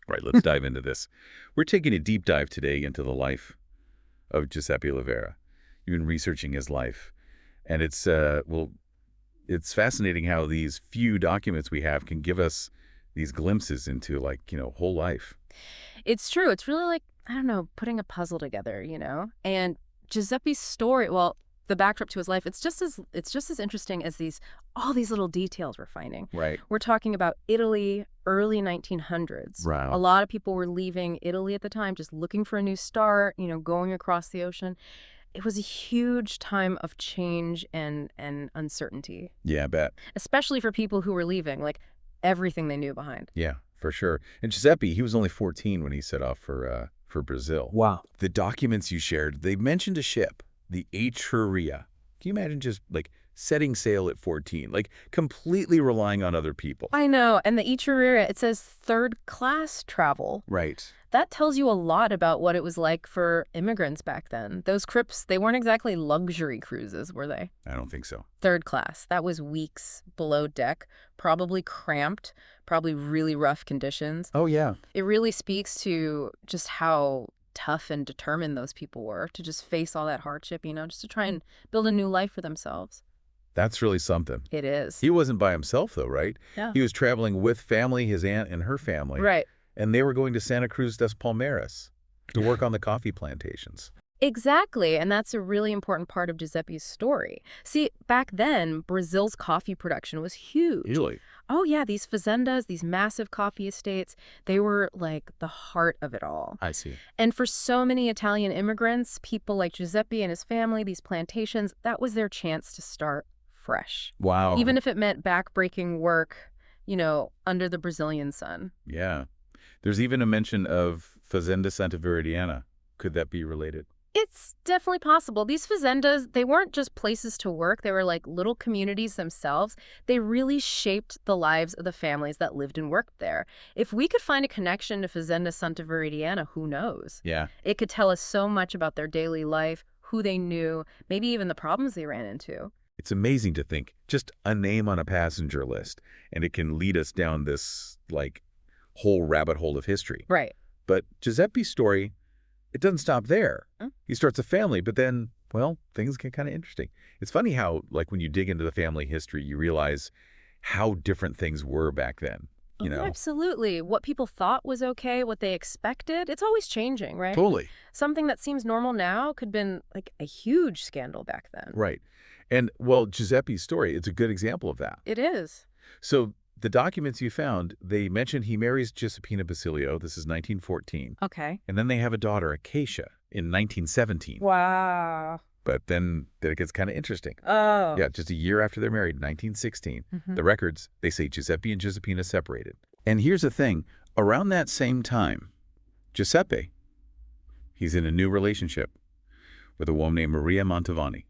Right, let's dive into this. We're taking a deep dive today into the life of Giuseppe Rivera. You've been researching his life, and it's fascinating how these few documents we have can give us these glimpses into, whole life. It's true. It's really like, I don't know, putting a puzzle together. And Giuseppe's story, well, the backdrop to his life, it's just as interesting as all these little details we're finding. Right. We're talking about Italy, early 1900s. A Wow. lot of people were leaving Italy at the time, just looking for a new start, going across the ocean. It was a huge time of change and uncertainty, Yeah, I bet. especially for people who were leaving, like everything they knew behind. Yeah, for sure. And Giuseppe, he was only 14 when he set off for Brazil. Wow. The documents you shared, they mentioned a ship, the Etruria. Can you imagine just, setting sail at 14, completely relying on other people? I know. And the Ichirira, it says third-class travel. Right. That tells you a lot about what it was like for immigrants back then. Those trips, they weren't exactly luxury cruises, were they? I don't think so. Third class. That was weeks below deck, probably cramped, probably really rough conditions. Oh, yeah. It really speaks to just how tough and determined those people were to just face all that hardship, just to try and build a new life for themselves. That's really something. It is. He wasn't by himself, though, right? Yeah. He was traveling with family, his aunt and her family. Right. And they were going to Santa Cruz das Palmeiras to work on the coffee plantations. Exactly, and that's a really important part of Giuseppe's story. See, back then, Brazil's coffee production was huge. Really? Oh yeah, these fazendas, these massive coffee estates, they were like the heart of it all. I see. And for so many Italian immigrants, people like Giuseppe and his family, these plantations, that was their chance to start fresh. Wow. Even if it meant backbreaking work, under the Brazilian sun. Yeah. There's even a mention of Fazenda Santa Veridiana. Could that be related? It's definitely possible. These fazendas, they weren't just places to work. They were like little communities themselves. They really shaped the lives of the families that lived and worked there. If we could find a connection to Fazenda Santa Veridiana, who knows? Yeah. It could tell us so much about their daily life, who they knew, maybe even the problems they ran into. It's amazing to think just a name on a passenger list, and it can lead us down this, whole rabbit hole of history. Right. But Giuseppe's story, it doesn't stop there. Hmm? He starts a family, but then, things get kind of interesting. It's funny how, when you dig into the family history, you realize how different things were back then, you know? Absolutely. What people thought was okay, what they expected, it's always changing, right? Totally. Something that seems normal now could have been like a huge scandal back then. Right. And, Giuseppe's story, it's a good example of that. It is. So the documents you found, they mentioned he marries Giuseppina Basilio. This is 1914. Okay. And then they have a daughter, Acacia, in 1917. Wow. But then it gets kind of interesting. Oh. Yeah, just a year after they're married, 1916, Mhm. the records, they say Giuseppe and Giuseppina separated. And here's the thing. Around that same time, Giuseppe, he's in a new relationship with a woman named Maria Mantovani.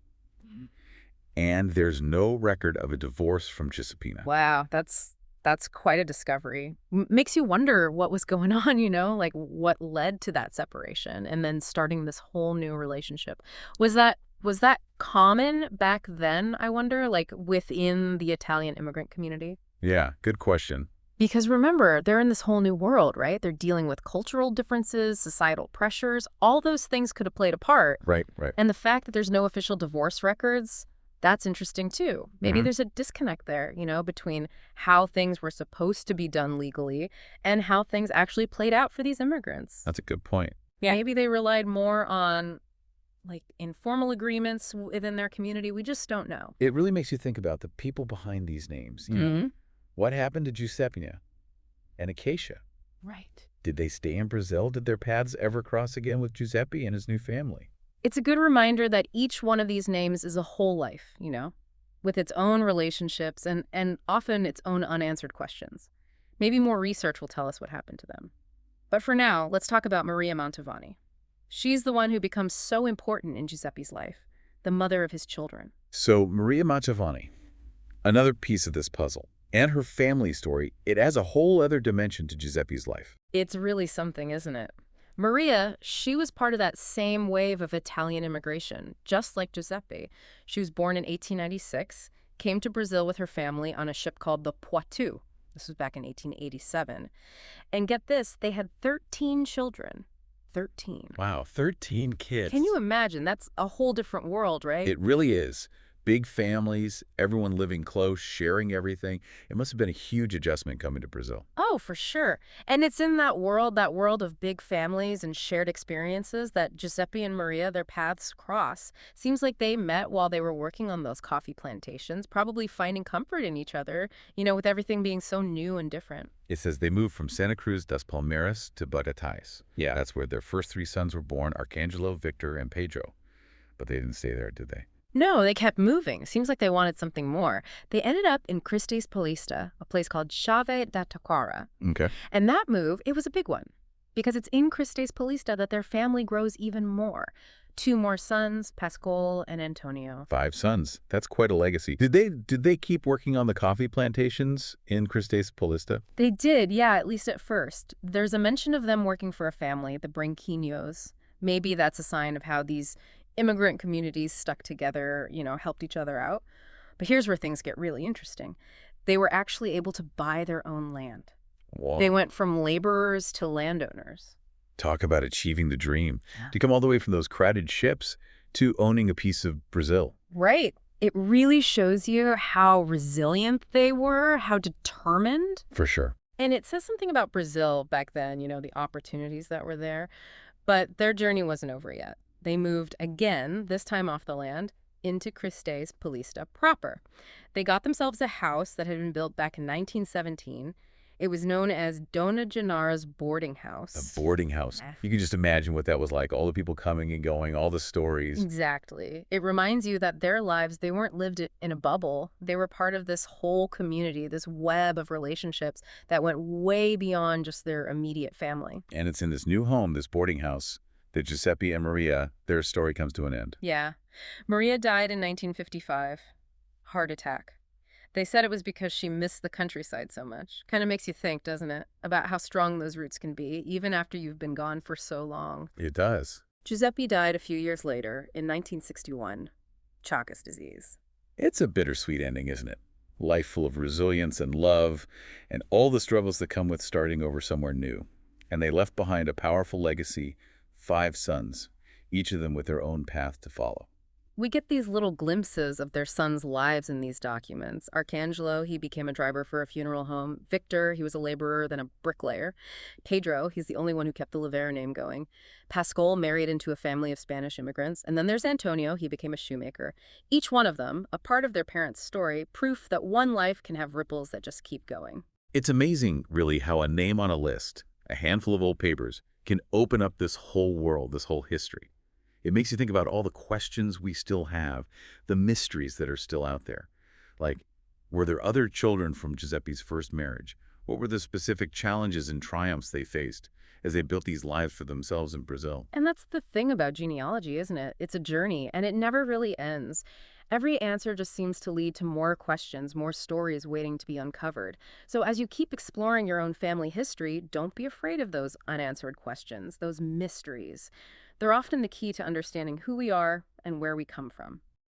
And there's no record of a divorce from Giuseppina. Wow, that's quite a discovery. Makes you wonder what was going on, like what led to that separation and then starting this whole new relationship. Was that common back then, I wonder, like within the Italian immigrant community? Yeah, good question. Because remember, they're in this whole new world, right? They're dealing with cultural differences, societal pressures. All those things could have played a part. Right, right. And the fact that there's no official divorce records, that's interesting too. Maybe there's a disconnect there, between how things were supposed to be done legally and how things actually played out for these immigrants. That's a good point. Yeah. Maybe they relied more on informal agreements within their community. We just don't know. It really makes you think about the people behind these names. You know, what happened to Giuseppina and Acacia? Right. Did they stay in Brazil? Did their paths ever cross again with Giuseppe and his new family? It's a good reminder that each one of these names is a whole life, with its own relationships and often its own unanswered questions. Maybe more research will tell us what happened to them. But for now, let's talk about Maria Mantovani. She's the one who becomes so important in Giuseppe's life, the mother of his children. So Maria Mantovani, another piece of this puzzle, and her family story, it adds a whole other dimension to Giuseppe's life. It's really something, isn't it? Maria, she was part of that same wave of Italian immigration, just like Giuseppe. She was born in 1896, came to Brazil with her family on a ship called the Poitou. This was back in 1887. And get this, they had 13 children. 13. Wow, 13 Can you kids. imagine? That's a whole different world, right? It really is. Big families, everyone living close, sharing everything. It must have been a huge adjustment coming to Brazil. Oh, for sure. And it's in that world of big families and shared experiences that Giuseppe and Maria, their paths cross. Seems like they met while they were working on those coffee plantations, probably finding comfort in each other, with everything being so new and different. It says they moved from Santa Cruz das Palmeiras to Batatais. Yeah, that's where their first three sons were born, Arcangelo, Victor, and Pedro. But they didn't stay there, did they? No, they kept moving. Seems like they wanted something more. They ended up in Cristes Paulista, a place called Chave da Taquara. Okay. And that move, it was a big one, because it's in Cristes Paulista that their family grows even more. Two more sons, Pascal and Antonio. 5 sons. That's quite a legacy. Did they keep working on the coffee plantations in Cristes Paulista? They did, yeah, at least at first. There's a mention of them working for a family, the Branquinos. Maybe that's a sign of how these immigrant communities stuck together, helped each other out. But here's where things get really interesting. They were actually able to buy their own land. Whoa. They went from laborers to landowners. Talk about achieving the dream. Yeah. To come all the way from those crowded ships to owning a piece of Brazil. Right. It really shows you how resilient they were, how determined. For sure. And it says something about Brazil back then, the opportunities that were there. But their journey wasn't over yet. They moved again, this time off the land, into Cristes Paulista proper. They got themselves a house that had been built back in 1917. It was known as Dona Genara's boarding house. A boarding house. Yeah. You can just imagine what that was like. All the people coming and going, all the stories. Exactly. It reminds you that their lives, they weren't lived in a bubble. They were part of this whole community, this web of relationships that went way beyond just their immediate family. And it's in this new home, this boarding house, that Giuseppe and Maria, their story comes to an end. Yeah. Maria died in 1955. Heart attack. They said it was because she missed the countryside so much. Kind of makes you think, doesn't it, about how strong those roots can be, even after you've been gone for so long. It does. Giuseppe died a few years later, in 1961. Chagas disease. It's a bittersweet ending, isn't it? Life full of resilience and love, and all the struggles that come with starting over somewhere new. And they left behind a powerful legacy, 5 sons, each of them with their own path to follow. We get these little glimpses of their sons' lives in these documents. Arcangelo, he became a driver for a funeral home. Victor, he was a laborer, then a bricklayer. Pedro, he's the only one who kept the Levera name going. Pascal married into a family of Spanish immigrants. And then there's Antonio, he became a shoemaker. Each one of them, a part of their parents' story, proof that one life can have ripples that just keep going. It's amazing, really, how a name on a list, a handful of old papers, can open up this whole world, this whole history. It makes you think about all the questions we still have, the mysteries that are still out there. Like, were there other children from Giuseppe's first marriage? What were the specific challenges and triumphs they faced as they built these lives for themselves in Brazil? And that's the thing about genealogy, isn't it? It's a journey, and it never really ends. Every answer just seems to lead to more questions, more stories waiting to be uncovered. So as you keep exploring your own family history, don't be afraid of those unanswered questions, those mysteries. They're often the key to understanding who we are and where we come from.